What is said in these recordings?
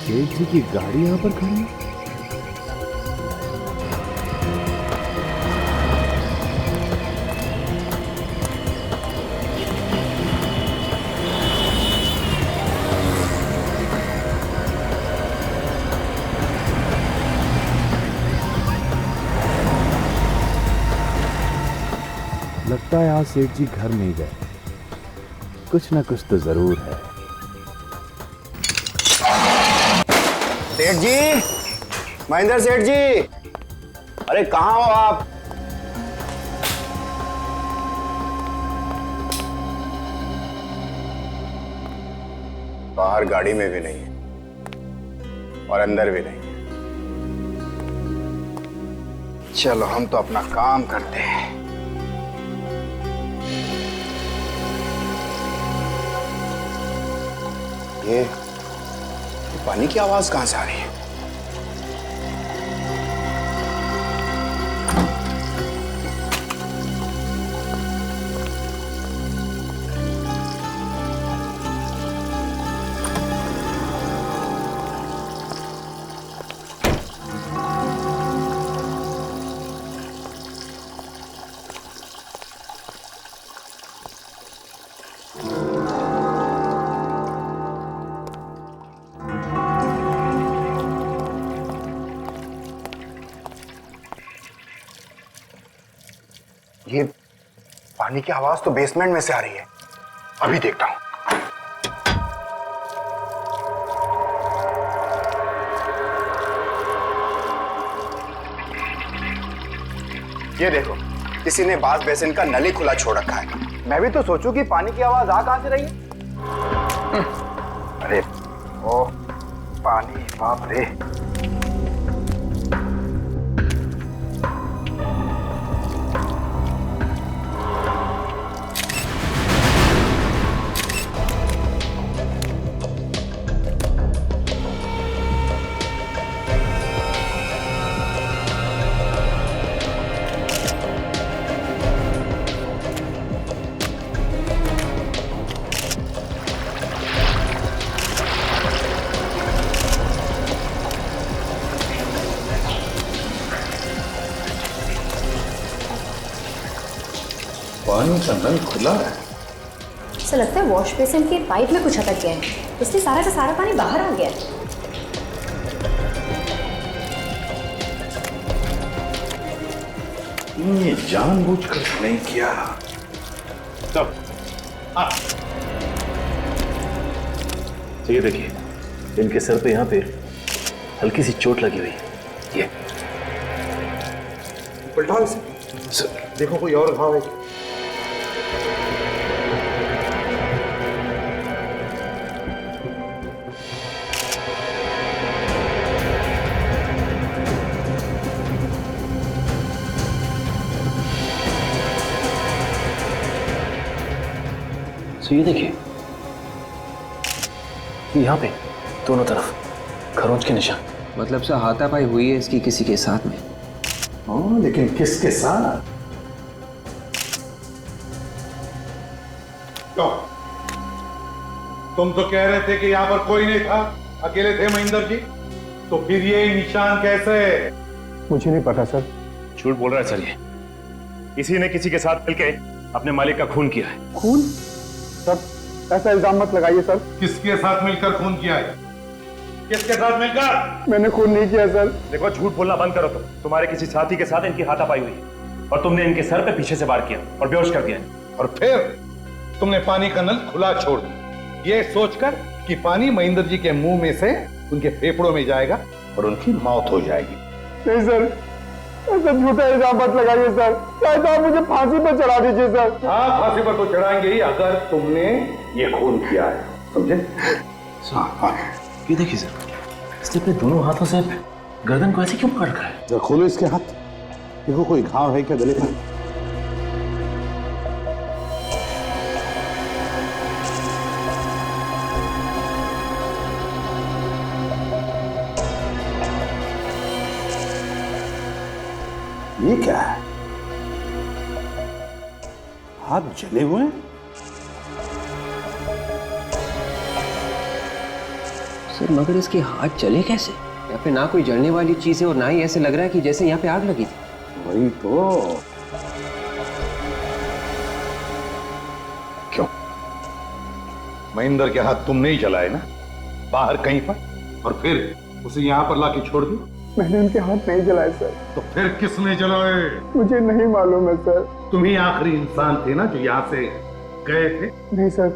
सेठ जी की गाड़ी यहाँ पर खड़ी है। लगता है आज सेठ जी घर नहीं गए, कुछ ना कुछ तो जरूर है। सेठ जी, महेंद्र सेठ जी, अरे कहाँ हो आप? बाहर गाड़ी में भी नहीं है और अंदर भी नहीं है। चलो हम तो अपना काम करते हैं। ये पानी की आवाज कहां से आ रही है? ये पानी की आवाज तो बेसमेंट में से आ रही है। अभी देखता हूं। ये देखो, किसी ने बाथ बेसिन का नली खुला छोड़ रखा है। मैं भी तो सोचूं कि पानी की आवाज आ कहां से रही है। अरे ओ पानी, बाप रे। पानी का नल खुला है। ऐसा लगता है वॉश बेसिन के पाइप में कुछ अटक गया है, इसलिए सारा का सारा पानी बाहर आ गया है। ये जानबूझकर नहीं किया। तब ये देखिए, इनके सर पे यहाँ पे हल्की सी चोट लगी हुई है। ये पलटाओ इसे, देखो कोई और घाव है। तो ये देखिए, यहाँ पे दोनों तरफ खरोंच के निशान। मतलब से हाथापाई हुई है इसकी किसी के साथ में। हाँ, लेकिन किसके साथ? तो तुम तो कह रहे थे कि यहाँ पर कोई नहीं था, अकेले थे महेंद्र जी, तो फिर ये निशान कैसे? मुझे नहीं पता सर। झूठ बोल रहा है सर, ये किसी ने किसी के साथ मिलके अपने मालिक का खून किया है। खून? सर ऐसा इल्जाम मत लगाइए सर। किसके साथ मिलकर खून किया है? किसके साथ मिलकर? मैंने खून नहीं किया सर। देखो, झूठ बोलना बंद करो। तुम्हारे किसी साथी के साथ इनकी हाथापाई हुई है और तुमने इनके सर पे पीछे से वार किया और बेहोश कर दिया। और फिर तुमने पानी का नल खुला छोड़ दिया, ये सोचकर कि पानी महेंद्र जी के मुंह में से उनके फेफड़ों में जाएगा और उनकी मौत हो जाएगी। नहीं सर, ऐसा झूठा इल्जाम मत लगाइए सर। शायद आप मुझे फांसी पर चढ़ा दीजिए सर। हाँ, फांसी पर तो चढ़ाएंगे ही अगर तुमने ये खून किया है, समझे? ये देखिए सर, इसने अपने दोनों हाथों से गर्दन को ऐसे क्यों पकड़ रखा है? जरा खोलो इसके हाथ, देखो कोई घाव है क्या गले में। ये क्या है? हाथ जले हुए हैं? सर मगर इसके हाथ चले कैसे? यहाँ पे ना कोई जलने वाली चीज है और ना ही ऐसे लग रहा है कि जैसे यहाँ पे आग लगी थी। वही तो। क्यों? महेंद्र के हाथ तुमने ही जलाए ना, बाहर कहीं पर, और फिर उसे यहाँ पर लाके छोड़ दिया। मैंने उनके हाथ नहीं जलाए सर। तो फिर किसने जलाए? मुझे नहीं मालूम है सर। तुम ही आखिरी इंसान थे ना जो यहाँ से गए थे। नहीं सर,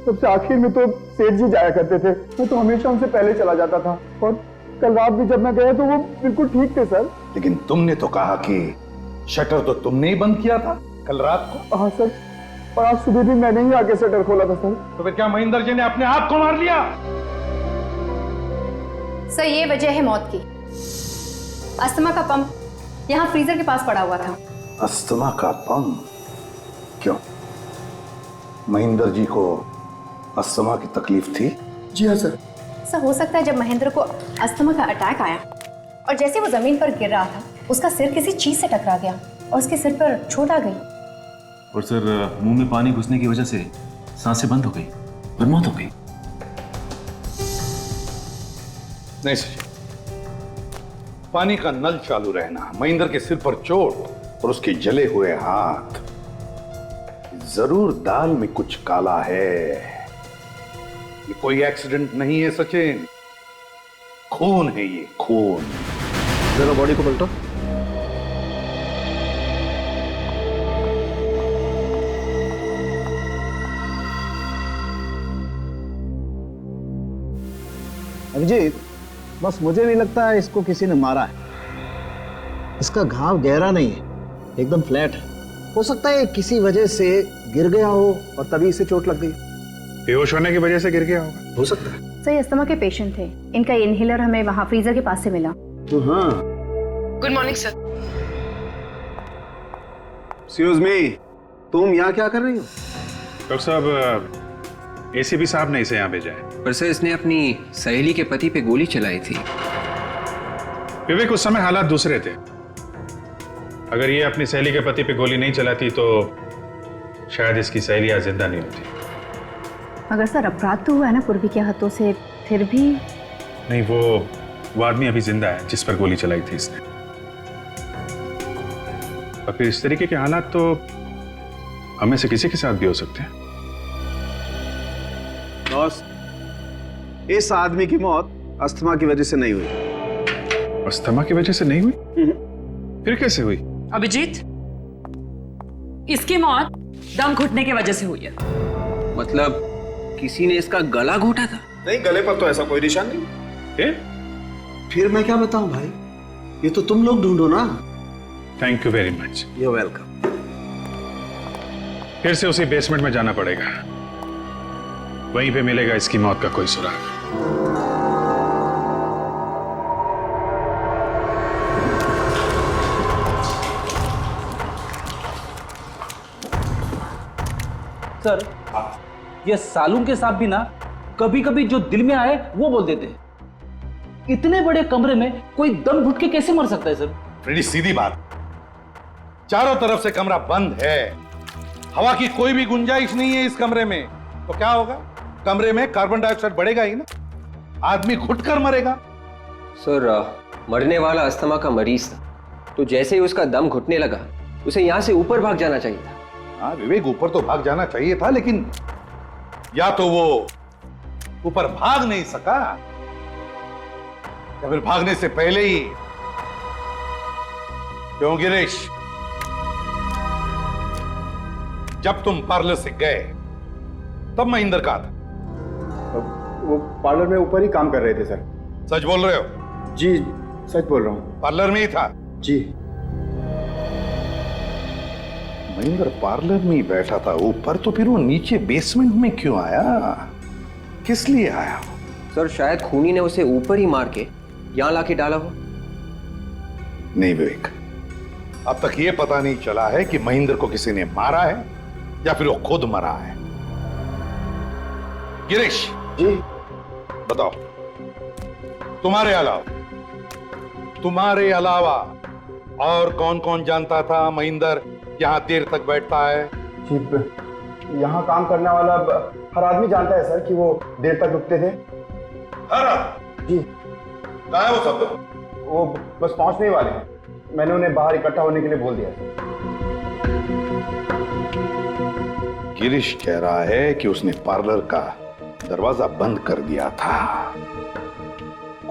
सबसे आखिर में तो सेठ जी जाया करते थे, मैं तो हमेशा उनसे पहले चला जाता था, और कल रात भी जब मैं गया तो वो बिल्कुल ठीक थे सर। लेकिन तुमने तो कहा कि शटर तो तुमने ही बंद किया था कल रात को। हाँ सर, और आज सुबह भी मैंने ही आके शटर खोला था सर। तो फिर क्या महेंद्र जी ने अपने आप को मार लिया? सर ये वजह है मौत की। अस्थमा का पंप यहाँ फ्रीजर के पास पड़ा हुआ था। अस्थमा का पंप? क्यों, महेंद्र जी को अस्थमा की तकलीफ थी? जी हाँ सर। सर हो सकता है जब महेंद्र को अस्थमा का अटैक आया और जैसे वो जमीन पर गिर रहा था, उसका सिर किसी चीज से टकरा गया और उसके सिर पर चोट आ गई। और सर मुंह में पानी घुसने की वजह से सांसें बंद हो गई और मौत हो गई। नहीं सर, पानी का नल चालू रहना, महेंद्र के सिर पर चोट और उसके जले हुए हाथ, जरूर दाल में कुछ काला है। ये कोई एक्सीडेंट नहीं है सचिन, खून है ये, खून। जरा बॉडी को पलटो। अभिजीत, बस मुझे नहीं लगता है इसको किसी ने मारा है। इसका घाव गहरा नहीं है, एकदम फ्लैट है। हो सकता है किसी वजह से गिर गया हो और तभी इसे चोट लग गई। बेहोश होने की वजह से गिर गया होगा। हो सकता है। सर ये अस्थमा के पेशेंट थे, इनका इनहेलर हमें वहाँ फ्रीजर के पास से मिला। तो हाँ। Good morning sir. Excuse me, तुम यहाँ क्या कर रही हो? डॉक्टर साहब, एसीपी साहब ने इसे यहाँ भेजा है। पर सर इसने अपनी सहेली के पति पे गोली चलाई थी। विवेक, उस समय हालात दूसरे थे। अगर ये अपनी सहेली के पति पे गोली नहीं चलाती तो शायद इसकी सहेली आज जिंदा नहीं होती। मगर सर अपराध तो हुआ है ना पूर्वी के हाथों से, फिर भी। नहीं, वो आदमी अभी जिंदा है जिस पर गोली चलाई थी इसने। और फिर इस तरीके के हालात तो हमें से किसी के साथ भी हो सकते हैं। बॉस, इस आदमी की मौत अस्थमा की वजह से नहीं हुई। अस्थमा की वजह से नहीं हुई? फिर कैसे हुई? अभिजीत, इसकी मौत दम घुटने की वजह से हुई है। मतलब किसी ने इसका गला घोटा था? नहीं, गले पर तो ऐसा कोई निशान नहीं। फिर मैं क्या बताऊं भाई, ये तो तुम लोग ढूंढो ना। Thank you very much. You welcome. फिर से उसी बेसमेंट में जाना पड़ेगा, वहीं पे मिलेगा इसकी मौत का कोई सुराग। सर, ये सालून के साथ भी ना कभी कभी जो दिल में आए वो बोल देते हैं। इतने बड़े कमरे में कोई दम घुट के कैसे मर सकता है सर? फ्रेडी, सीधी बात, चारों तरफ से कमरा बंद है, हवा की कोई भी गुंजाइश नहीं है इस कमरे में, तो क्या होगा? कमरे में कार्बन डाइऑक्साइड बढ़ेगा ही ना, आदमी घुटकर मरेगा। सर मरने वाला अस्थमा का मरीज था, तो जैसे ही उसका दम घुटने लगा उसे यहाँ से ऊपर भाग जाना चाहिए था। हाँ विवेक, ऊपर तो भाग जाना चाहिए था, लेकिन या तो वो ऊपर भाग नहीं सका या फिर भागने से पहले ही। क्यों गिरीश, जब तुम पार्लर से गए तब महेंद्र कहाँ था? वो पार्लर में ऊपर ही काम कर रहे थे सर। सच बोल रहे हो? जी सच बोल रहा हूँ। पार्लर में ही था? जी। महेंद्र पार्लर में ही बैठा था ऊपर, तो फिर वो नीचे बेसमेंट में क्यों आया? किस लिए आया? सर शायद खूनी ने उसे ऊपर ही मार के यहाँ लाके डाला हो। नहीं विवेक, अब तक ये पता नहीं चला है कि महेंद्र को किसी ने मारा है या फिर वो खुद मरा है। गिरीश जी बताओ, तुम्हारे अलावा और कौन कौन जानता था महेंद्र यहाँ देर तक बैठता है? जी, यहाँ काम करने वाला हर आदमी जानता है सर कि वो देर तक रुकते थे। जी कहाँ है वो सब लोग? वो बस पहुंचने ही वाले हैं। मैंने उन्हें बाहर इकट्ठा होने के लिए बोल दिया। गिरीश कह रहा है कि उसने पार्लर का दरवाजा बंद कर दिया था,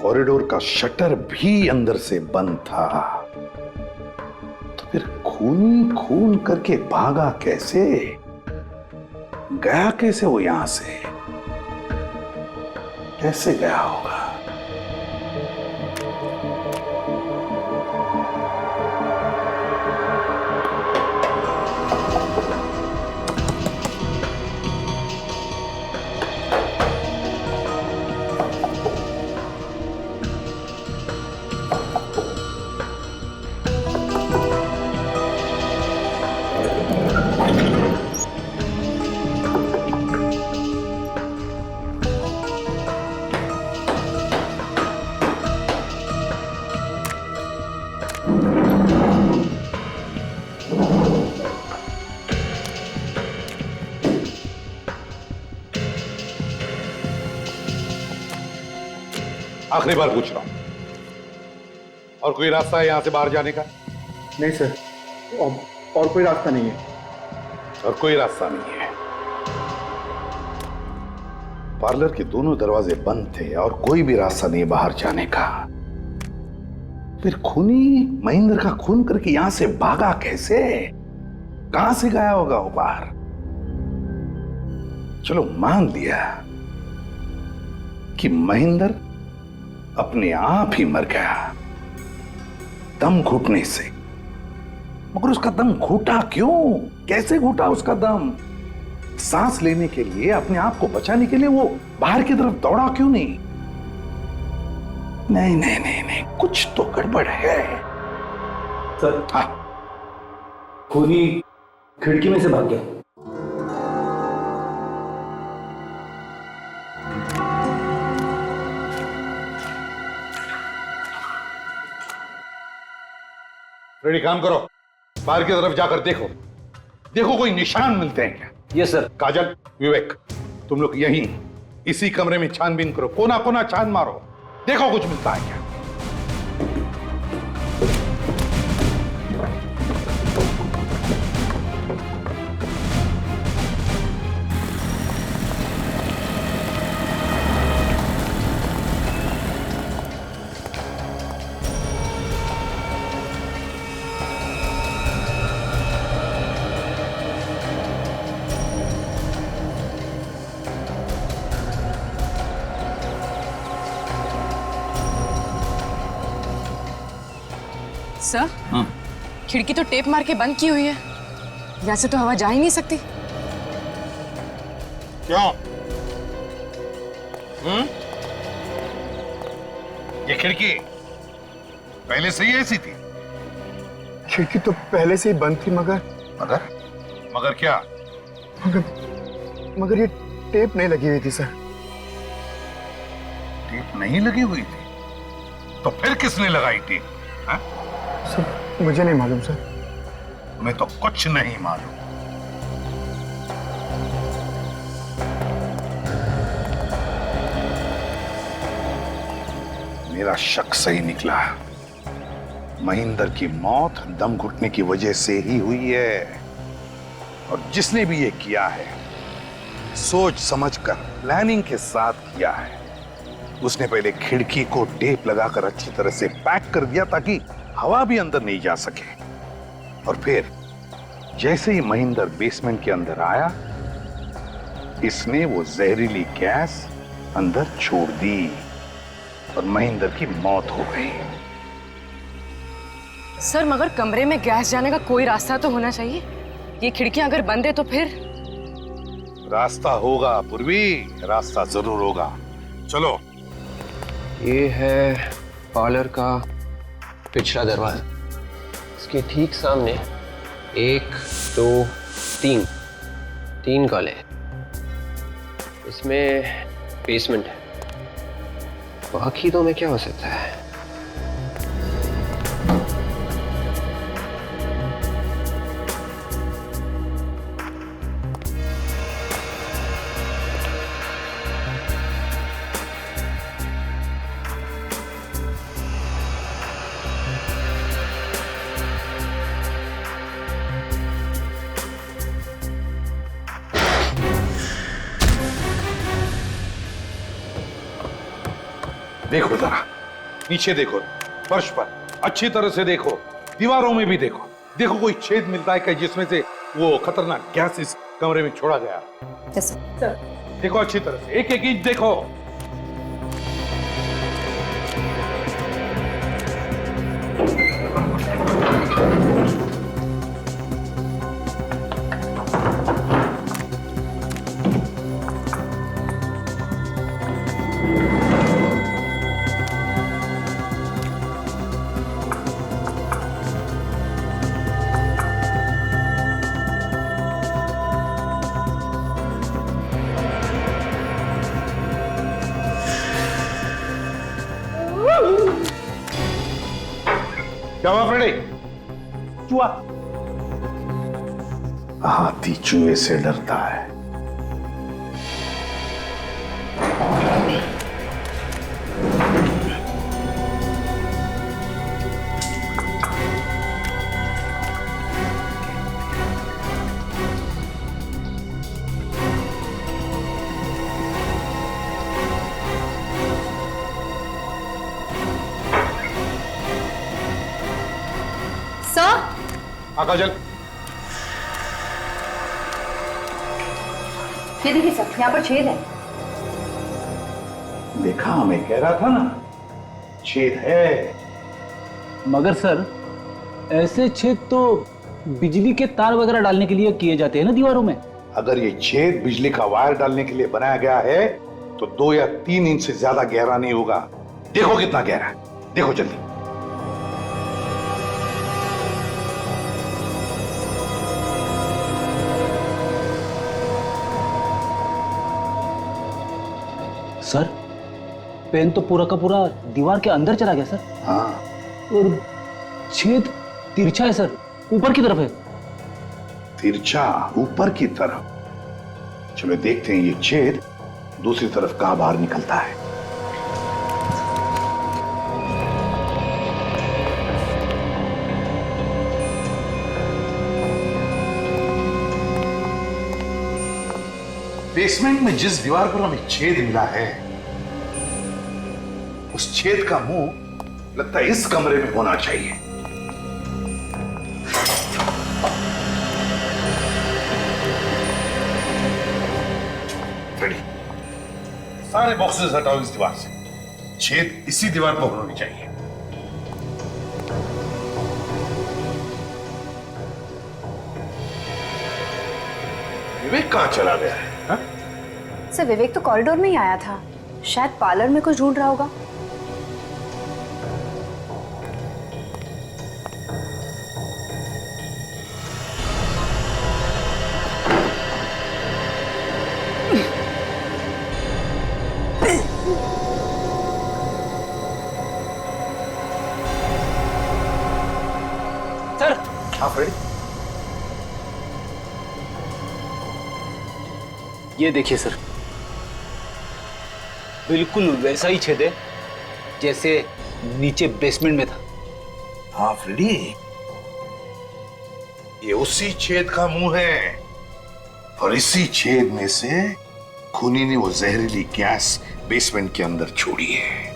कॉरिडोर का शटर भी अंदर से बंद था, तो फिर खून खून करके भागा कैसे? गया कैसे वो यहां से? कैसे गया होगा? आखिरी बार पूछ रहा हूं, और कोई रास्ता है यहां से बाहर जाने का? नहीं सर, और कोई रास्ता नहीं है। और कोई रास्ता नहीं है। पार्लर के दोनों दरवाजे बंद थे और कोई भी रास्ता नहीं बाहर जाने का। फिर खूनी महेंद्र का खून करके यहां से भागा कैसे? कहां से गया होगा वो बाहर? चलो मान लिया कि महेंद्र अपने आप ही मर गया दम घुटने से, मगर उसका दम घुटा क्यों? कैसे घुटा उसका दम? सांस लेने के लिए, अपने आप को बचाने के लिए वो बाहर की तरफ दौड़ा क्यों नहीं? नहीं नहीं नहीं नहीं, कुछ तो गड़बड़ है। सर, हाँ, खूनी खिड़की में से भाग गया। रेडी, काम करो, बाहर की तरफ जाकर देखो, देखो कोई निशान मिलते हैं क्या? Yes sir. काजल, विवेक, तुम लोग यहीं इसी कमरे में छानबीन करो, कोना कोना छान मारो, देखो कुछ मिलता है क्या। सर, खिड़की तो टेप मार के बंद की हुई है, वैसे तो हवा जा ही नहीं सकती। क्यों? ये खिड़की पहले से ही ऐसी थी? खिड़की तो पहले से ही बंद थी, मगर मगर क्या? मगर ये टेप नहीं लगी हुई थी सर। टेप नहीं लगी हुई थी? तो फिर किसने लगाई टेप? हाँ? सर मुझे नहीं मालूम सर। तुम्हें तो कुछ नहीं मालूम। मेरा शक सही निकला, महेंद्र की मौत दम घुटने की वजह से ही हुई है, और जिसने भी ये किया है सोच समझकर प्लानिंग के साथ किया है। उसने पहले खिड़की को टेप लगाकर अच्छी तरह से पैक कर दिया ताकि हवा भी अंदर नहीं जा सके, और फिर जैसे ही महेंद्र बेसमेंट के अंदर आया, इसने वो जहरीली गैस अंदर छोड़ दी और महेंद्र की मौत हो गई। सर, मगर कमरे में गैस जाने का कोई रास्ता तो होना चाहिए। ये खिड़कियां अगर बंद है तो फिर? रास्ता होगा पूर्वी, रास्ता जरूर होगा। चलो। ये है पार्लर का पिछला दरवाजा, इसके ठीक सामने 1 2 3 कॉले, इसमें बेसमेंट है। बाकी तो में क्या हो सकता है? देखो जरा, नीचे देखो, फर्श पर अच्छी तरह से देखो, दीवारों में भी देखो। देखो कोई छेद मिलता है क्या जिसमें से वो खतरनाक गैस इस कमरे में छोड़ा गया? Yes sir. देखो अच्छी तरह से, एक एक इंच देखो। क्या हुआ फ्रेडी? चूहा। हाथी चूहे से डरता है। काजल, ये देखिए सर, यहाँ पर छेद है। देखा, मैं कह रहा था ना, छेद है। मगर सर, ऐसे छेद तो बिजली के तार वगैरह डालने के लिए किए जाते हैं ना दीवारों में। अगर ये छेद बिजली का वायर डालने के लिए बनाया गया है तो 2 या 3 इंच से ज्यादा गहरा नहीं होगा। देखो कितना गहरा है, देखो जल्दी। सर, पेन तो पूरा का पूरा दीवार के अंदर चला गया सर। हाँ, और छेद तिरछा है सर, ऊपर की तरफ है। तिरछा ऊपर की तरफ? चलो देखते हैं ये छेद दूसरी तरफ कहां बाहर निकलता है। बेसमेंट में जिस दीवार पर हमें छेद मिला है, उस छेद का मुंह लगता है इस कमरे में होना चाहिए। रेडी, सारे बॉक्सेस हटाओ इस दीवार से। छेद इसी दीवार पर होनी चाहिए। विवेक कहां चला गया है? सर, विवेक तो कॉरिडोर में ही आया था, शायद पार्लर में कुछ ढूंढ रहा होगा। सर, हाँ फ्रेडी, ये देखिए सर, बिल्कुल वैसा ही छेद है जैसे नीचे बेसमेंट में था। हाँ फ्रेडी, ये उसी छेद का मुंह है और इसी छेद में से खूनी ने वो जहरीली गैस बेसमेंट के अंदर छोड़ी है।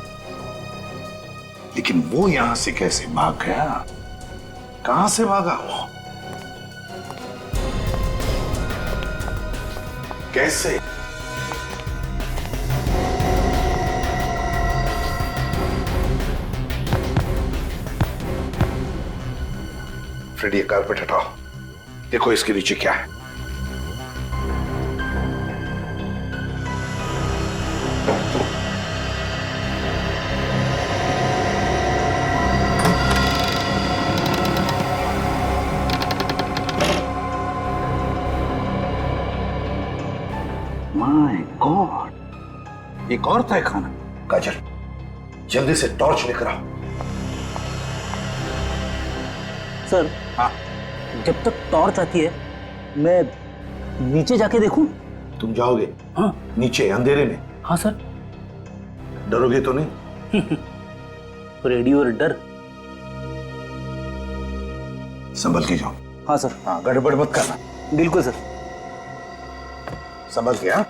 लेकिन वो यहां से कैसे भाग गया? कहां से भागा वो? कैसे? फ्रेडी, ये कारपेट हटाओ, देखो इसके नीचे क्या है। माय गॉड, एक और तय खाना। काजल, जल्दी से टॉर्च लेकर आओ। सर, हाँ, जब तक टॉर्च आती है मैं नीचे जाके देखूं? तुम जाओगे? हाँ। नीचे अंधेरे में? हाँ सर। डरोगे तो नहीं? रेडियो और डर। संभल के जाओ। हाँ सर। हाँ, गड़बड़ मत करना। बिल्कुल सर। संभल के। हाँ,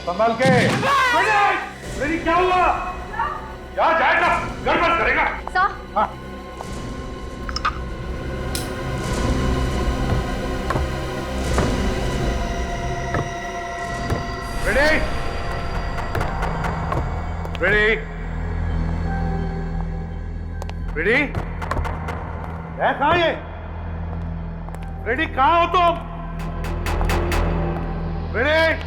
संभाल के। फ्रेडी क्या हुआ? क्या जाएगा? गड़बड़ करेगा। सर। हाँ। फ्रेडी, फ्रेडी, फ्रेडी, है कहाँ ये? फ्रेडी कहाँ हो तुम? फ्रेडी,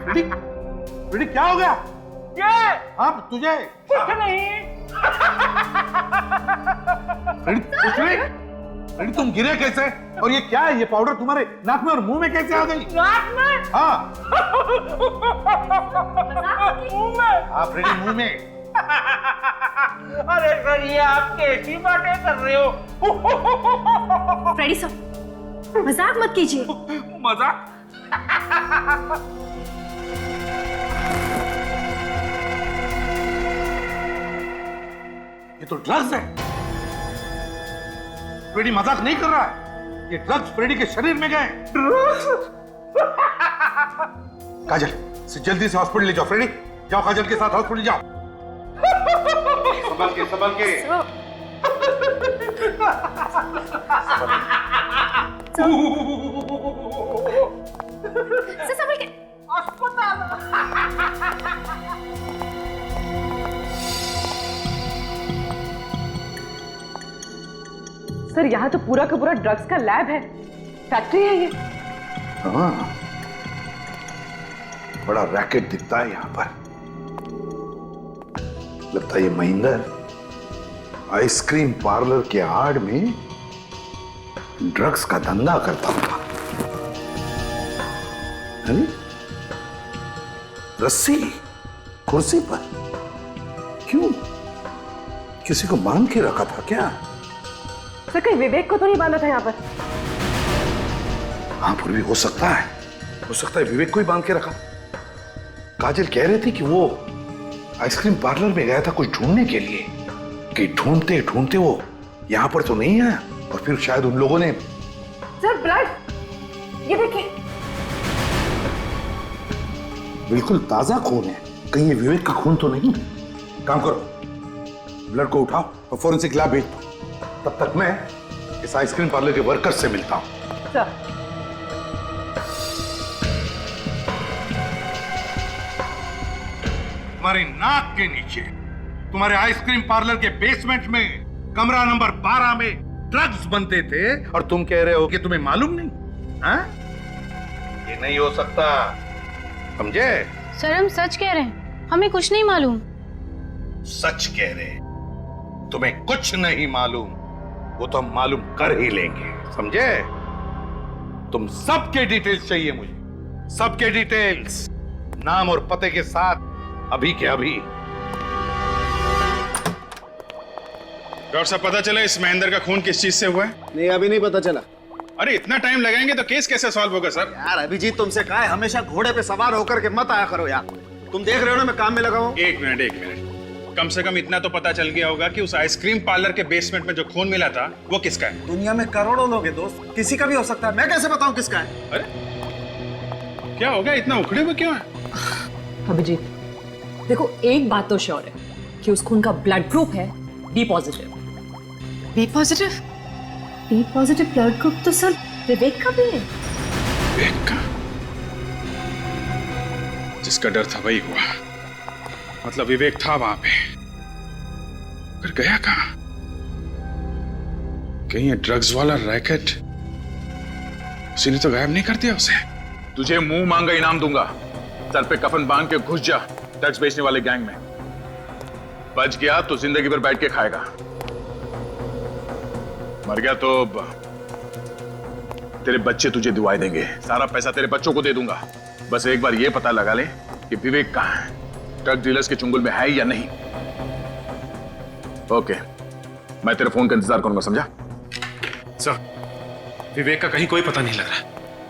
फ्रेडी, फ्रेडी क्या हो गया? क्या? हाँ तुझे कुछ नहीं। फ्रेडी कुछ नहीं? फ्रेडी तुम गिरे कैसे? और ये क्या है? ये पाउडर तुम्हारे नाक में और मुंह में कैसे आ गई? नाक में? हाँ मुंह में? हाँ फ्रेडी मुंह में। अरे सर ये आप कैसी बातें कर रहे हो? फ्रेडी सर, मजाक मत कीजिए। मजाक? ये तो ड्रग्स है। फ्रेडी मजाक नहीं कर रहा है। ये ड्रग्स फ्रेडी के शरीर में गए। काजल से जल्दी से हॉस्पिटल ले जाओ। फ्रेडी जाओ, काजल के साथ हॉस्पिटल जाओ। संभल के, संभल के। संभल के। सर यहाँ तो पूरा का पूरा ड्रग्स का लैब है, फैक्ट्री है ये। हाँ बड़ा रैकेट दिखता है यहाँ पर। लगता है ये महेंद्र आइसक्रीम पार्लर के आड़ में ड्रग्स का धंधा करता होगा। अरे रस्सी कुर्सी पर क्यों? किसी को बांध के रखा था क्या? सर कहीं विवेक को तो नहीं बांधा था यहाँ पर? हाँ फिर भी हो सकता है, हो सकता है विवेक को ही बांध के रखा। काजल कह रही थी कि वो आइसक्रीम पार्लर में गया था कुछ ढूंढने के लिए, कि ढूंढते ढूंढते वो यहाँ पर तो नहीं आया और फिर शायद उन लोगों ने। सर ब्लड, ये देखिए। बिल्कुल ताजा खून है, कहीं ये विवेक का खून तो नहीं? काम करो, ब्लड को उठाओ और फोरेंसिक लैब भेज दो। तब तक मैं इस आइसक्रीम पार्लर के वर्कर से मिलता हूं। सर तुम्हारी नाक के नीचे, तुम्हारे आइसक्रीम पार्लर के बेसमेंट में कमरा नंबर 12 में ड्रग्स बनते थे और तुम कह रहे हो कि तुम्हें मालूम नहीं? हाँ? ये नहीं हो सकता, समझे? सर हम सच कह रहे हैं, हमें कुछ नहीं मालूम। सच कह रहे, तुम्हें कुछ नहीं मालूम, वो तो हम मालूम कर ही लेंगे, समझे? तुम सबके डिटेल्स चाहिए मुझे, सबके डिटेल्स, नाम और पते के साथ, अभी के अभी। डॉक्टर साहब पता चला इस महेंद्र का खून किस चीज से हुआ है? नहीं अभी नहीं पता चला। अरे इतना टाइम लगाएंगे तो केस कैसे सॉल्व होगा सर? यार अभिजीत तुमसे कहा है हमेशा घोड़े पे सवार होकर के मत आया करो यार। तुम देख रहे हो ना मैं काम में लगा हूं। एक मिनट, कम से कम इतना तो पता चल गया होगा कि उस आइसक्रीम पार्लर के बेसमेंट में जो खून मिला था वो किसका है? दुनिया में करोड़ों लोग हैं दोस्त, किसी का भी हो सकता है, मैं कैसे बताऊं किसका है? अरे क्या हो गया, इतना उखड़े हुए क्यों है? अभिजीत देखो, एक बात तो श्योर है कि उस खून का ब्लड ग्रुप है B positive. B positive? B positive blood group तो सर विवेक का भी है। विवेक का? जिसका डर था वही हुआ। मतलब विवेक था वहां पे, फिर गया कहां? कहीं ये ड्रग्स वाला रैकेट किसी ने तो गायब नहीं कर दिया उसे? तुझे मुंह मांगा इनाम दूंगा, सर पे कफन बांध के घुस जा ड्रग्स बेचने वाले गैंग में। बच गया तो जिंदगी भर बैठ के खाएगा, मर गया तो तेरे बच्चे तुझे दुआएं देंगे, सारा पैसा तेरे बच्चों को दे दूंगा। बस एक बार ये पता लगा ले कि विवेक कहां है, ड्रग डीलर्स के चुंगल में है या नहीं। ओके, मैं तेरे फोन का इंतजार करूंगा, समझा? सर विवेक का कहीं कोई पता नहीं लग रहा,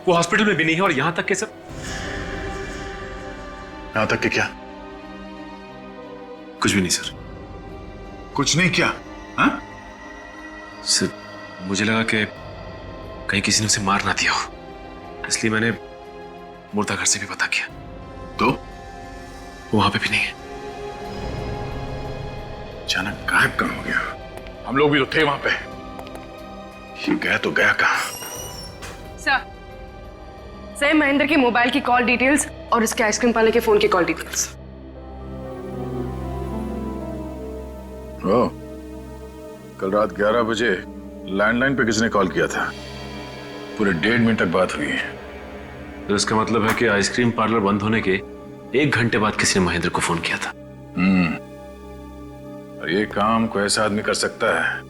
वो हॉस्पिटल में भी नहीं है और यहां तक के सर। यहां तक कि क्या? कुछ भी नहीं सर। कुछ नहीं क्या? हाँ? सर, मुझे लगा कि कहीं किसी ने उसे मार ना दिया हो, इसलिए मैंने मुर्दा घर से भी पता किया, तो वो वहां पे भी नहीं है। अचानक गायब कहाँ हो गया? हम लोग भी तो थे वहां पे। ये गया तो गया कहाँ? सर महेंद्र के मोबाइल की कॉल डिटेल्स और उसके आइसक्रीम पार्लर के फोन की कॉल डिटेल्स। ओ, कल रात 11 बजे लैंडलाइन पे किसने कॉल किया था? पूरे 1.5 मिनट तक बात हुई है। तो इसका मतलब है कि आइसक्रीम पार्लर बंद होने के 1 घंटे बाद किसी ने महेंद्र को फोन किया था। और ये काम कोई ऐसा आदमी कर सकता है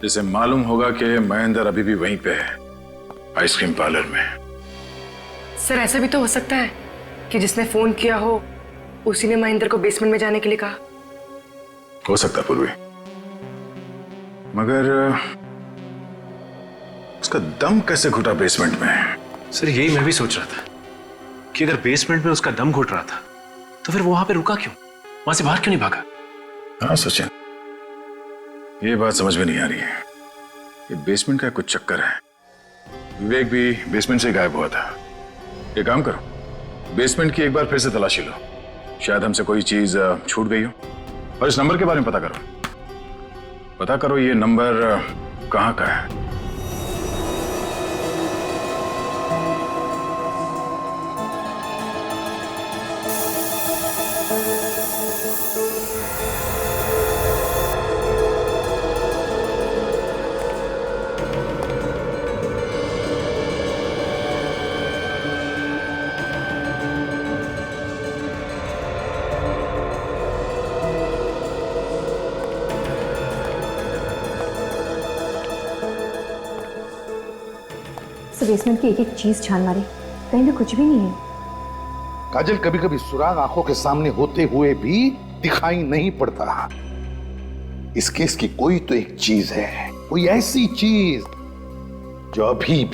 जिसे मालूम होगा कि महेंद्र अभी भी वहीं पे है, आइसक्रीम पार्लर में। सर ऐसा भी तो हो सकता है कि जिसने फोन किया हो उसी ने महेंद्र को बेसमेंट में जाने के लिए कहा। हो सकता है पूर्वी, मगर उसका दम कैसे घुटा बेसमेंट में? सर यही मैं भी सोच रहा था कि अगर बेसमेंट में उसका दम घुट रहा था तो फिर वो वहां पे रुका क्यों, वहां से बाहर क्यों नहीं भागा? हाँ सचिन, ये बात समझ में नहीं आ रही है। ये बेसमेंट का कुछ चक्कर है। विवेक भी बेसमेंट से गायब हुआ था। ये काम करो, बेसमेंट की एक बार फिर से तलाशी लो, शायद हमसे कोई चीज छूट गई हो। और इस नंबर के बारे में पता करो ये नंबर कहाँ का है। बेसमेंट की एक एक चीज छान मारी, कहीं भी कुछ भी नहीं है। काजल, कभी कभी सुराग आंखों के सामने होते हुए भी दिखाई नहीं पड़ता। इस केस की कोई तो एक चीज है, कोई ऐसी चीज जो अभी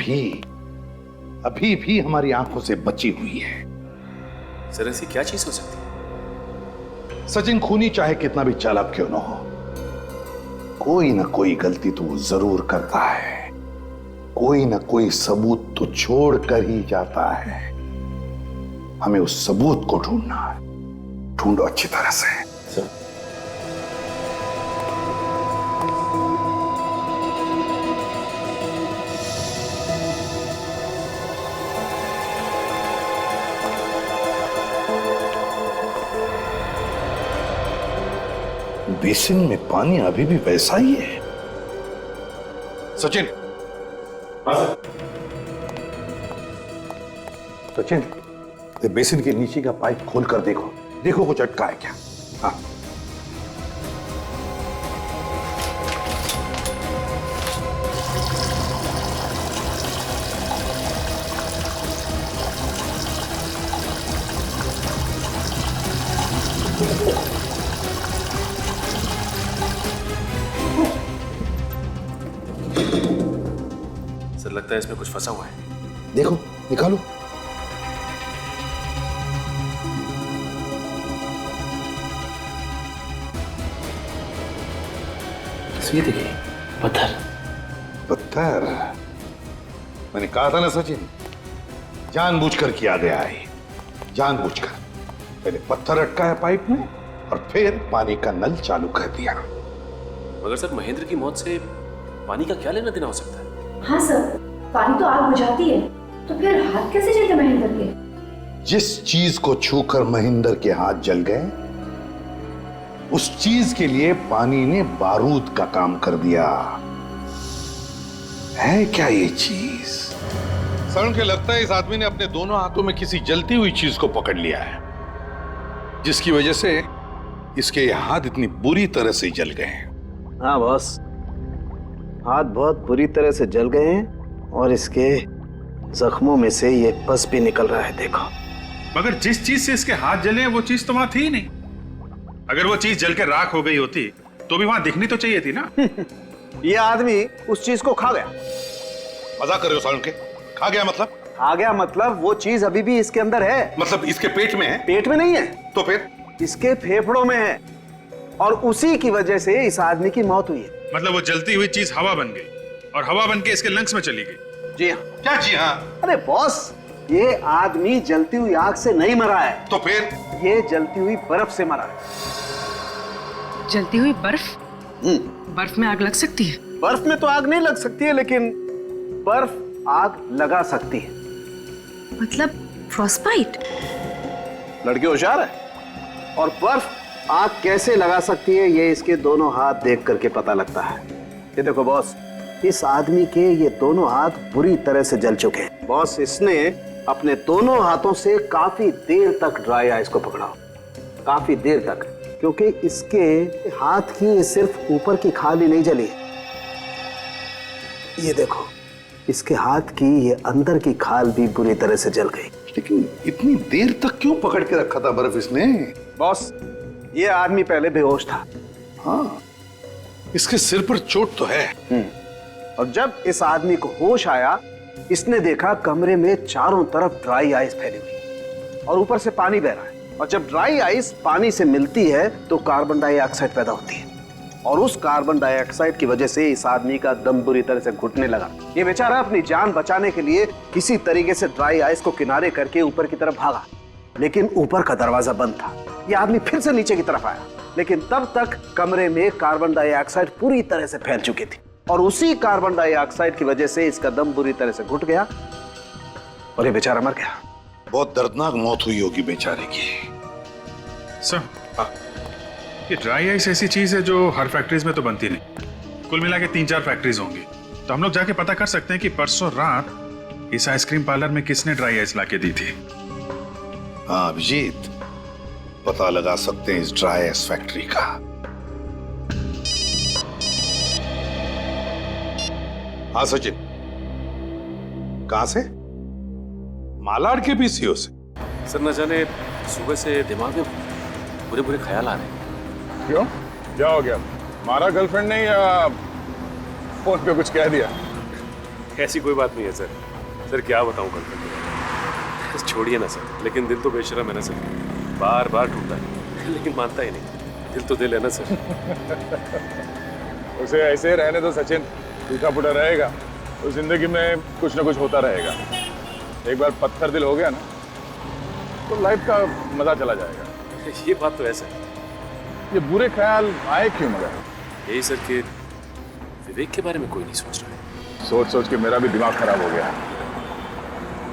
भी हमारी आंखों से बची हुई है। सर ऐसी क्या चीज हो सकती है? सचिन खूनी चाहे कितना भी चालाक क्यों ना हो, कोई ना कोई गलती तो वो जरूर करता है, कोई ना कोई सबूत तो छोड़ कर ही जाता है। हमें उस सबूत को ढूंढना है, ढूंढो अच्छी तरह से। सर बेसिन में पानी अभी भी वैसा ही है। सचिन, सचिन, बेसिन के नीचे का पाइप खोल कर देखो कुछ अटका है क्या? हाँ। सर लगता है इसमें कुछ फंसा हुआ है। देखो, निकालो। ये देखिए, पत्थर। मैंने कहा था ना सचिन, जानबूझकर किया गया है, जानबूझकर। पहले पत्थर अटकाया पाइप में और फिर पानी का नल चालू कर दिया। मगर सर महेंद्र की मौत से पानी का क्या लेना देना हो सकता है? हाँ सर, पानी तो आग बुझाती है, तो फिर हाथ कैसे जलते महेंद्र के? जिस चीज को छूकर महेंद्र के हाथ जल गए, उस चीज के लिए पानी ने बारूद का काम कर दिया। है क्या ये चीज? सड़न के लगता है इस आदमी ने अपने दोनों हाथों में किसी जलती हुई चीज को पकड़ लिया है, जिसकी वजह से इसके हाथ इतनी बुरी तरह से जल गए हैं। हाँ बॉस, हाथ बहुत बुरी तरह से जल गए हैं और इसके जख्मों में से ये पस भी निकल रहा है, देखो। मगर जिस चीज से इसके हाथ जले वो चीज तो वहां थी ही नहीं। अगर वो चीज जल के राख हो गई होती तो भी वहां दिखनी तो चाहिए थी ना। ये आदमी उस चीज को खा गया। मजाक कर रहे हो सारुण के? खा गया मतलब? खा गया मतलब वो चीज अभी भी इसके अंदर है। मतलब इसके पेट में है? पेट में नहीं है तो फिर? इसके फेफड़ों में है, और उसी की वजह से इस आदमी की मौत हुई है। मतलब वो जलती हुई चीज हवा बन गई और हवा बन के इसके लंग्स में चली गई। जी हाँ। क्या जी हाँ? अरे बॉस, ये आदमी जलती हुई आग से नहीं मरा है। तो फिर? ये जलती हुई बर्फ से मरा है। जलती हुई बर्फ? बर्फ में आग लग सकती है? बर्फ में तो आग नहीं लग सकती है, लेकिन बर्फ आग लगा सकती है। मतलब फ्रॉस्टबाइट? लड़की होशियार है। और बर्फ आग कैसे लगा सकती है ये इसके दोनों हाथ देख करके पता लगता है। ये देखो बॉस, इस आदमी के ये दोनों हाथ बुरी तरह से जल चुके हैं। बॉस, इसने अपने दोनों हाथों से काफी देर तक ड्राई आइस को पकड़ा, काफी देर तक, क्योंकि इसके हाथ की सिर्फ ऊपर की खाल ही नहीं जली। ये देखो, इसके हाथ की ये अंदर की खाल भी बुरी तरह से जल गई। लेकिन इतनी देर तक क्यों पकड़ के रखा था बर्फ इसने? बॉस, ये आदमी पहले बेहोश था। हाँ, इसके सिर पर चोट तो है। और जब इस आदमी को होश आया, इसने देखा कमरे में चारों तरफ ड्राई आइस फैली हुई और ऊपर से पानी बह रहा है। और जब ड्राई आइस पानी से मिलती है तो कार्बन डाइऑक्साइड पैदा होती है, और उस कार्बन डाइऑक्साइड की वजह से इस आदमी का दम बुरी तरह से घुटने लगा। ये बेचारा अपनी जान बचाने के लिए किसी तरीके से ड्राई आइस को किनारे करके ऊपर की तरफ भागा, लेकिन ऊपर का दरवाजा बंद था। ये आदमी फिर से नीचे की तरफ आया, लेकिन तब तक कमरे में कार्बन डाइऑक्साइड पूरी तरह से फैल चुकी थी, और उसी कार्बन डाइऑक्साइड की वजह से इसका दम बुरी तरह से घुट गया और ये बेचारा मर गया। बहुत दर्दनाक मौत हुई होगी बेचारे की। सर, ये ड्राई आइस ऐसी चीज है जो हर फैक्ट्रीज में तो बनती नहीं। कुल मिला के 3-4 फैक्ट्रीज होंगी। तो हम लोग जाके पता कर सकते हैं कि परसों रात इस आइसक्रीम पार्लर में किसने ड्राई आइस लाके दी थी। हाँ अभिजीत, पता लगा सकते हैं इस ड्राई आइस फैक्ट्री का। हाँ सचिन, कहां से? मालाड के पीसीओ से। सर न जाने सुबह से दिमाग में बुरे बुरे ख्याल आ रहे हैं। क्यों, क्या हो गया? मारा गर्लफ्रेंड ने या फोन पे कुछ कह दिया? ऐसी कोई बात नहीं है सर। सर क्या बताऊं गर्लफ्रेंड, छोड़िए ना सर। लेकिन दिल तो बेशरम है ना सर, बार बार टूटता है लेकिन मानता ही नहीं। दिल तो दिल है ना सर। उसे ऐसे रहने दो सचिन, टूटा फूटा रहेगा तो जिंदगी में कुछ ना कुछ होता रहेगा। एक बार पत्थर दिल हो गया ना तो लाइफ का मजा चला जाएगा। ये बात तो ऐसा है। ये बुरे ख्याल आए क्यों मगर? यही सर कि विवेक के बारे में कोई नहीं सोच रहा है। सोच सोच के मेरा भी दिमाग खराब हो गया।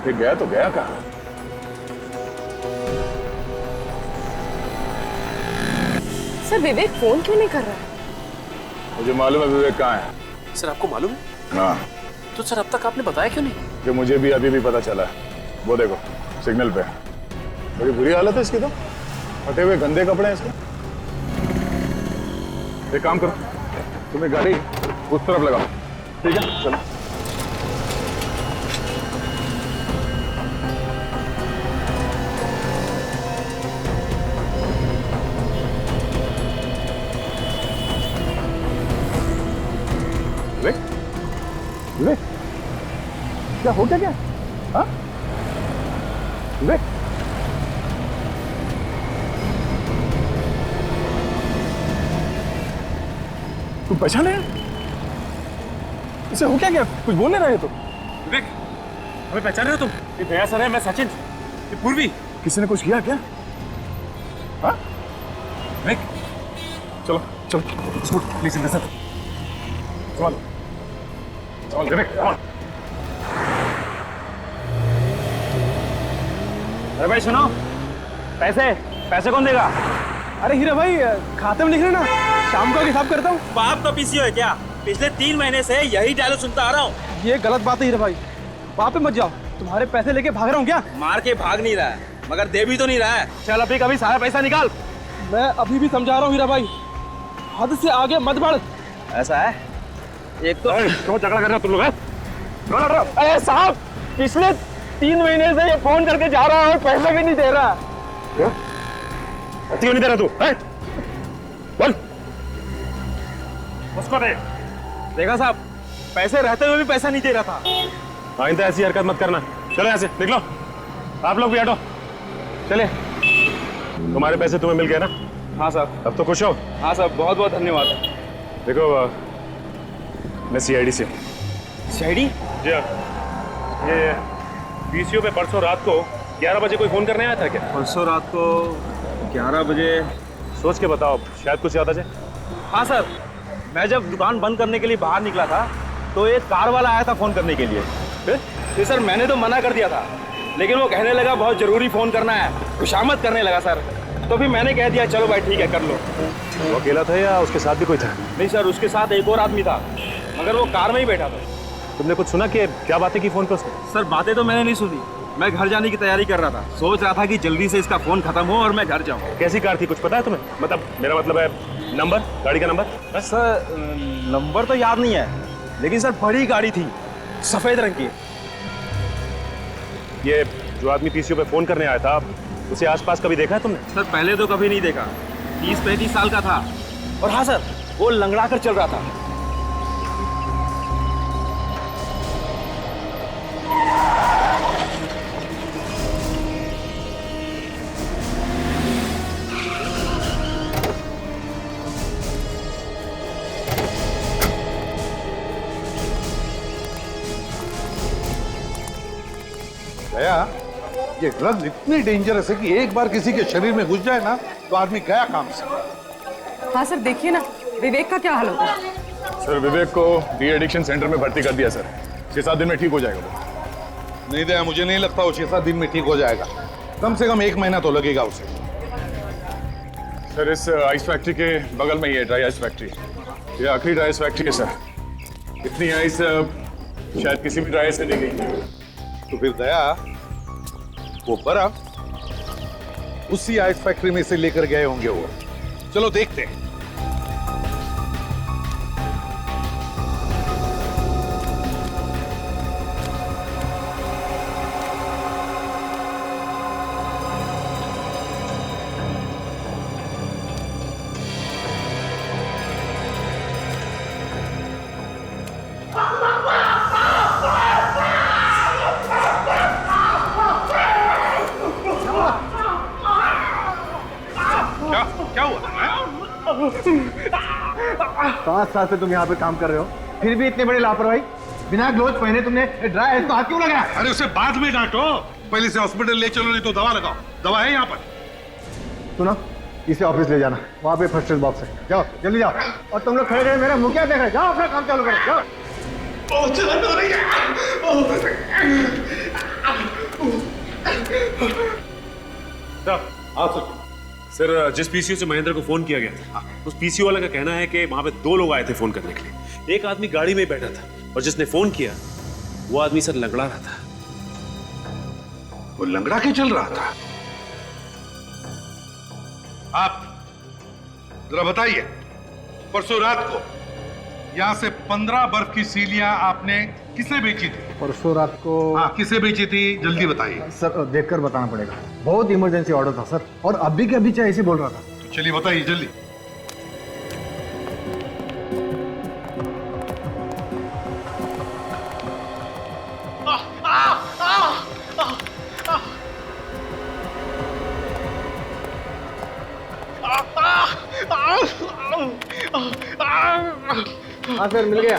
फिर गया तो गया कहाँ? सर विवेक फोन क्यों नहीं कर रहा है? मुझे मालूम है विवेक कहाँ है। सर आपको मालूम है? हाँ। तो सर अब तक आपने बताया क्यों नहीं? कि मुझे भी अभी भी पता चला। वो देखो सिग्नल पे, बड़ी बुरी हालत है इसकी तो। फटे हुए गंदे कपड़े हैं इसके। एक काम करो, तुम्हें गाड़ी उस तरफ लगाओ, ठीक है? चलो। विवेक, विवेक, क्या हो गया? हाँ? विवेक, तुम पहचाने? इसे हो क्या? कुछ बोल नहीं रहे तो? विवेक, हमें पहचाने हो तुम? ये भैया सर है, मैं सचिन, ये पूर्वी। किसी ने कुछ किया क्या? हाँ? विवेक, चलो चलो, प्लीज इन सर। संभालो, संभालो विवेक, संभालो। अरे भाई सुनो, पैसे कौन देगा? अरे हीरा भाई, खाते में लिख रहे ना, शाम को हिसाब करता हूँ। बाप का पीसीओ है क्या? पिछले 3 महीने से यही डायलॉग सुनता आ रहा हूँ। ये गलत बात है हीरा भाई, वहाँ पे मत जाओ। तुम्हारे पैसे लेके भाग रहा हूँ क्या? मार के भाग नहीं रहा है, मगर दे भी तो नहीं रहा है। चल अभी कभी सारा पैसा निकाल। मैं अभी भी समझा रहा हूँ हीरा भाई, हद से आगे मत बढ़। ऐसा है? एक तो क्यों झगड़ा कर रहे हो तुम लोग? अरे साहब, पिछले 3 महीने से ये फोन करके जा रहा है, पैसे भी नहीं दे रहा। क्यों नहीं दे रहा तू? बोल। उसको दे। देखा साहब, पैसे रहते हुए भी पैसा नहीं दे रहा था। आइंदा ऐसी हरकत मत करना। चलो यहाँ से निकलो, आप लोग भी हटो। चले। तुम्हारे पैसे तुम्हें मिल गए ना? हाँ साहब। अब तो खुश हो? हाँ साहब, बहुत बहुत धन्यवाद। देखो, मैं सीआईडी से। सीआईडी? जी हाँ। ये पीसीओ पे परसों रात को 11 बजे कोई फोन करने आया था क्या? परसों रात को 11 बजे? सोच के बताओ, शायद कुछ याद आ जाए। हाँ सर, मैं जब दुकान बंद करने के लिए बाहर निकला था तो एक कार वाला आया था फोन करने के लिए। तो सर मैंने तो मना कर दिया था, लेकिन वो कहने लगा बहुत जरूरी फोन करना है, खुशामद करने लगा सर। तो फिर मैंने कह दिया चलो भाई ठीक है कर लो। वो अकेला था या उसके साथ भी कोई था? नहीं सर, उसके साथ एक और आदमी था, मगर वो कार में ही बैठा था। तुमने कुछ सुना कि क्या बातें की फोन पे उसने? सर बातें तो मैंने नहीं सुनी, मैं घर जाने की तैयारी कर रहा था, सोच रहा था कि जल्दी से इसका फोन खत्म हो और मैं घर जाऊँ। कैसी कार थी कुछ पता है तुम्हें? मतलब मेरा मतलब है नंबर, गाड़ी का नंबर। सर नंबर तो याद नहीं है, लेकिन सर बड़ी गाड़ी थी, सफेद रंग की। ये जो आदमी पीसीओ पे फोन करने आया था, उसे आसपास कभी देखा है तुमने? सर पहले तो कभी नहीं देखा, 30-35 साल का था, और हाँ सर वो लंगड़ा कर चल रहा था। दया, ये ड्रग्स इतनी डेंजरस है कि एक बार किसी के शरीर में घुस जाए ना तो आदमी गया काम से। हाँ सर, देखिए ना विवेक का क्या हाल होगा। सर विवेक को डी एडिक्शन सेंटर में भर्ती कर दिया सर, 6-7 दिन में ठीक हो जाएगा वो। नहीं दया, मुझे नहीं लगता वो 6-7 दिन में ठीक हो जाएगा, कम से कम 1 महीना तो लगेगा उसे। सर इस आइस फैक्ट्री के बगल में ही है ड्राई आइस फैक्ट्री, ये आखिरी ड्राई आइस फैक्ट्री है सर। इतनी आइस शायद किसी भी ड्राई आइस से नहीं गई। तो फिर दया, वो बर्फ उसी आइस फैक्ट्री में से लेकर गए होंगे वो। चलो देखते हैं। क्या हुआ? 5 साल से तुम यहाँ पे काम कर रहे हो, फिर भी इतने बड़े लापरवाही। बिना ग्लोव्स पहने तुमने ड्राई आइस को हाथ क्यों लगाया? अरे उसे बाद में डांटो, पहले से हॉस्पिटल ले चलो, नहीं तो दवा लगाओ। दवा है यहाँ पर। सुनो, इसे ऑफिस ले जाना, वहाँ पे फर्स्ट एड बॉक्स है। जाओ जल्दी जाओ। और तुम लोग खड़े खड़े मेरा मुंह क्या देख रहे हो? जाओ अपना काम चालू करो, जाओ। सर जिस पीसीओ से महेंद्र को फोन किया गया था, उस पीसीओ वाले का कहना है कि वहां पे 2 लोग आए थे फोन करने के लिए। एक आदमी गाड़ी में ही बैठा था और जिसने फोन किया वो आदमी सर लंगड़ा रहा था। वो लंगड़ा के चल रहा था? आप जरा बताइए, परसों रात को यहाँ से 15 बर्फ की सीलियां आपने किसे बेची थी? परसों रात को? हाँ, किसे बेची थी, जल्दी बताइए। सर देखकर बताना पड़ेगा, बहुत इमरजेंसी ऑर्डर था सर, और अभी के अभी चाहे ऐसे बोल रहा था। तो चलिए बताइए जल्दी। हाँ सर, मिल गया।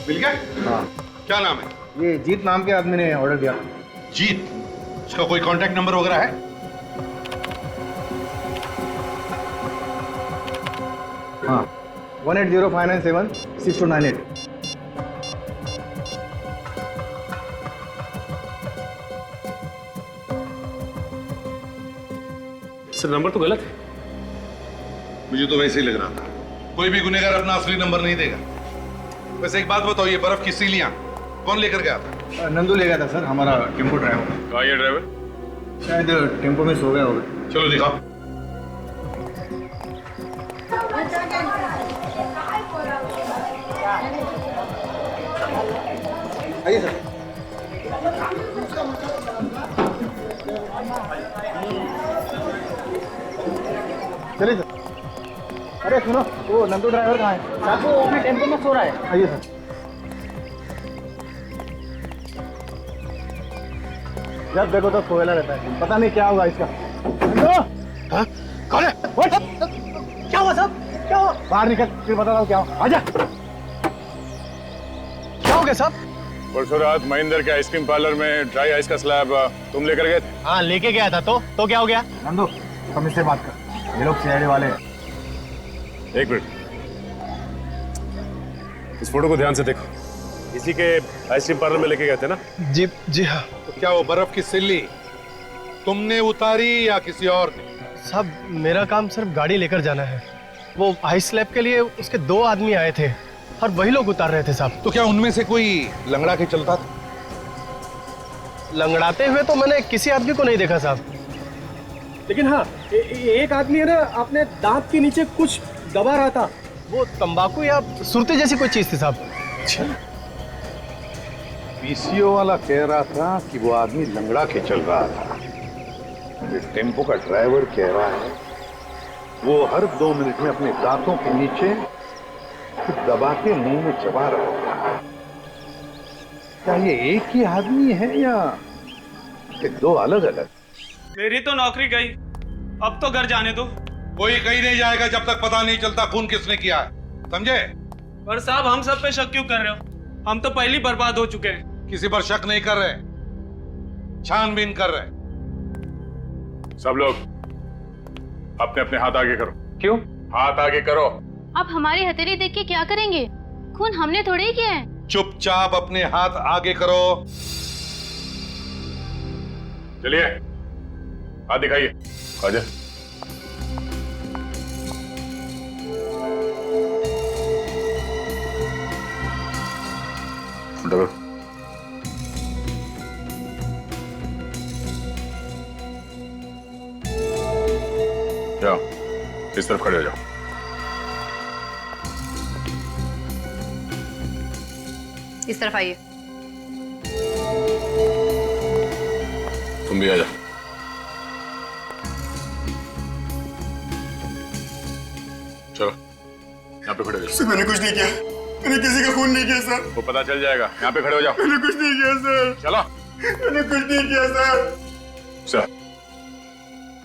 मिल गया? हाँ। क्या नाम है? ये जीत नाम के आदमी ने ऑर्डर दिया। जीत? इसका कोई कांटेक्ट नंबर वगैरह है? हाँ, 1805976298। सर नंबर तो गलत है। मुझे तो वैसे ही लग रहा था, कोई भी गुनहगार अपना असली नंबर नहीं देगा। वैसे एक बात बताओ, ये बर्फ की सीलियां कौन लेकर गया था? नंदू ले गया था सर, हमारा टेम्पो ड्राइवर। कहाँ ये ड्राइवर? शायद टेम्पो में सो गया होगा। चलो दिखाओ। आइए सर। चलिए सर। अरे सुनो, वो नंदू ड्राइवर कहाँ है? साहब वो अपने टेम्पो में सो रहा है। आइए सर। जब देखो तो सोएला रहता है, पता नहीं क्या हुआ इसका। हाँ? कौन है? क्या हुआ साहब? क्या हुआ? बाहर निकल, फिर बता रहा हूँ क्या हुआ। आजा। गया साहब? परसों रात महेंद्र के आइसक्रीम पार्लर में ड्राई आइस का स्लैब तुम लेकर गए थे? हाँ लेके गया था। तो क्या हो गया? नंदू तुम इससे बात कर, ये लोग सीआईडी वाले हैं। एक मिनट, इस फोटो को ध्यान से देखो। इसी के आइसक्रीम पार्लर में लेके गए थे ना? जी हाँ। तो क्या वो बर्फ की सिल्ली तुमने उतारी या किसी और ने? साहब मेरा काम सिर्फ गाड़ी लेकर जाना है। वो आइस स्लैब के लिए उसके 2 आदमी आए थे और वही लोग उतार रहे थे साहब। तो क्या उनमें से कोई लंगड़ा के चलता था? लंगड़ाते हुए तो मैंने किसी आदमी को नहीं देखा साहब। लेकिन हाँ एक आदमी है ना, अपने दांत के नीचे कुछ दबा रहा था। वो तंबाकू या सुरती जैसी कोई चीज थी साहब। अच्छा, पीसीओ वाला कह रहा था कि वो आदमी लंगड़ा के चल रहा था। ये टेम्पो का ड्राइवर कह रहा है वो हर 2 मिनट में अपने दांतों के नीचे दबा के मुंह में चबा रहा था। क्या ये एक ही आदमी है या ये 2 अलग अलग? मेरी तो नौकरी गई, अब तो घर जाने दो। कोई कहीं नहीं जाएगा जब तक पता नहीं चलता खून किसने किया है, समझे? पर साहब हम सब पे शक क्यों कर रहे हो? हम तो पहले ही बर्बाद हो चुके हैं। किसी पर शक नहीं कर रहे, छानबीन कर रहे। सब लोग अपने अपने हाथ आगे करो। क्यों? हाथ आगे करो। अब हमारी हथेली देख के क्या करेंगे? खून हमने थोड़े ही किया है। चुपचाप अपने हाथ आगे करो। चलिए हाथ दिखाइए। आजा। उठो। जाओ, इस तरफ खड़े हो जाओ। इस तरफ आइए। तुम भी आ जाओ। चलो यहाँ पे खड़े हो जाओ। मैंने कुछ नहीं किया, मैंने किसी का खून नहीं किया सर। वो पता चल जाएगा, यहाँ पे खड़े हो जाओ। मैंने कुछ नहीं किया सर। चलो। मैंने कुछ नहीं किया सर। सर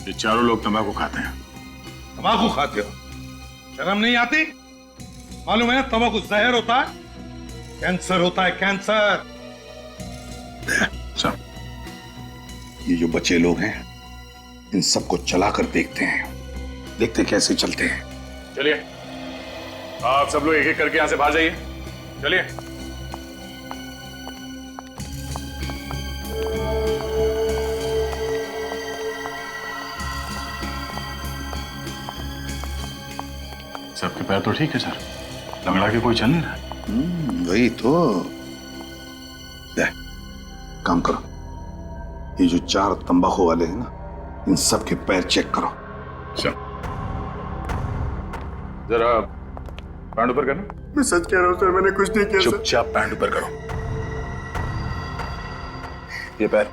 ये चारों लोग तंबाकू खाते हैं। तंबाकू खाते हो? शर्म नहीं आती? मालूम है तंबाकू जहर होता है, कैंसर होता है, कैंसर। सर ये जो बच्चे लोग हैं इन सबको चला कर देखते हैं, देखते कैसे चलते हैं। चलिए आप सब लोग एक एक करके यहां से बाहर जाइए। चलिए। सबके पैर तो ठीक है सर, लंगड़ा के कोई चल नहीं रहा। वही तो। काम करो, ये जो 4 तंबाकू वाले हैं ना, इन सब के पैर चेक करो। जरा पैंट ऊपर करना। मैं सच कह रहा हूँ सर, मैंने कुछ नहीं किया। चुपचाप पैंट ऊपर करो। ये पैर।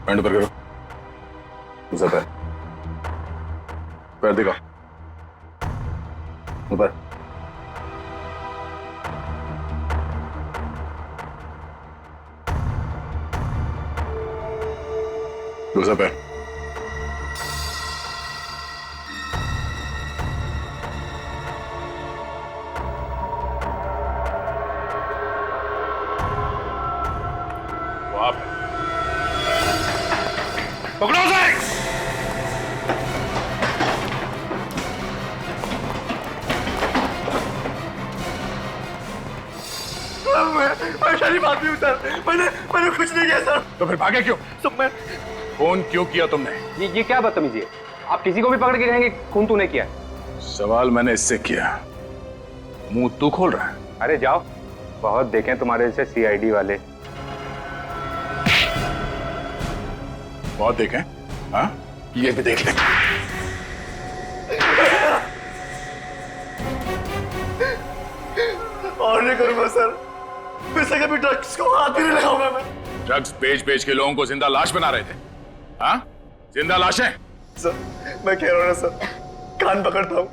पैंट ऊपर करो। दूसरा पैर। पैर दिखाओ ऊपर। दूसरा पैर। आप पकड़ो उसे। मैं शरीफ आदमी हूँ सर, मैंने कुछ नहीं किया सर। तो फिर भागे क्यों? सब मैं फोन क्यों किया तुमने? ये क्या बदतमीजी है? आप किसी को भी पकड़ के कहेंगे खून तूने किया? सवाल मैंने इससे किया, मुंह तू खोल रहा है। अरे जाओ, बहुत देखें तुम्हारे जैसे सीआईडी वाले। बहुत देखें? हाँ, ये भी देख ले। और नहीं करूंगा सर, वैसे कभी ड्रग्स को हाथ भी नहीं लगाऊंगा मैं। ड्रग्स बेच के लोगों को जिंदा लाश बना रहे थे। हाँ, जिंदा लाशें। सर मैं कह रहा हूँ ना सर, कान पकड़ता हूँ,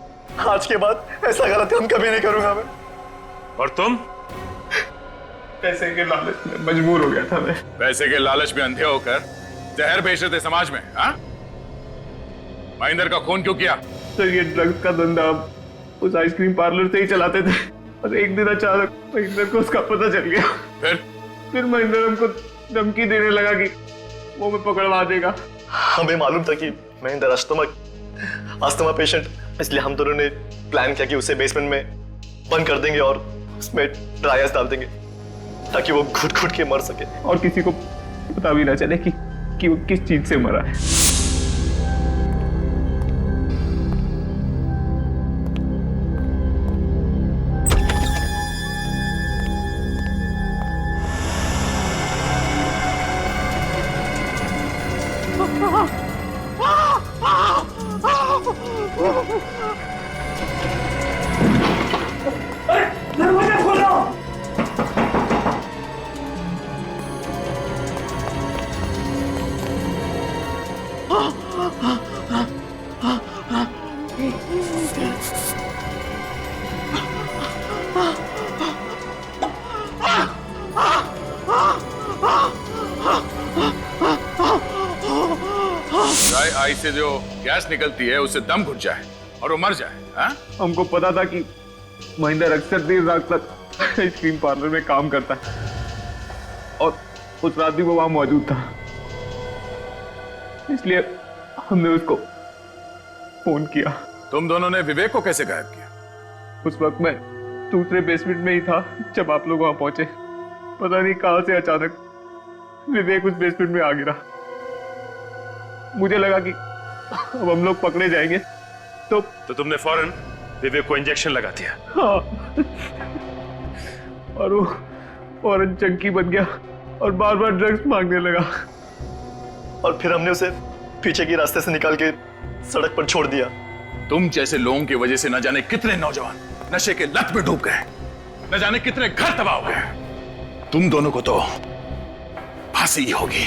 आज के बाद ऐसा गलत काम कभी नहीं करूंगा मैं। और तुम? पैसे के लालच में मजबूर हो गया था मैं। पैसे के लालच में अंधे होकर जहर बेच रहे थे समाज में। हाँ, महेंद्र का खून क्यों किया? सर ये ड्रग्स का धंधा उस आइसक्रीम पार्लर से ही चलाते थे और एक दिन अचानक महेंद्र को उसका पता चल गया। फिर महेंद्र हमको धमकी देने लगा कि वो हमें पकड़वा देगा। हमें मालूम था कि महेंद्र अस्थमा पेशेंट, इसलिए हम दोनों ने प्लान किया कि उसे बेसमेंट में बंद कर देंगे और उसमें ड्राई आइस डाल देंगे ताकि वो घुट घुट के मर सके और किसी को पता भी ना चले कि वो किस चीज से मरा है। दरवाजा खोलो। ड्राई आइस से जो गैस निकलती है उससे दम घुट जाए और वो मर जाए। हाँ? हमको पता था कि महेंद्र अक्सर देर रात तक आइसक्रीम पार्लर में काम करता है और उस रात भी वो वहां मौजूद था, इसलिए हमने उसको फोन किया। तुम दोनों ने विवेक को कैसे गायब किया? उस वक्त मैं दूसरे बेसमेंट में ही था जब आप लोग वहां पहुंचे। पता नहीं कहां से अचानक विवेक उस बेसमेंट में आ गिरा। मुझे लगा कि अब हम लोग पकड़े जाएंगे तो तुमने फौरन विवेक को इंजेक्शन लगा दिया। हाँ। और वो फौरन चंकी बन गया और बार बार ड्रग्स मांगने लगा। और फिर हमने उसे पीछे की रास्ते से निकाल के सड़क पर छोड़ दिया। तुम जैसे लोगों की वजह से न जाने कितने नौजवान नशे के लत में डूब गए, न जाने कितने घर तबाह हो गए। तुम दोनों को तो फांसी होगी।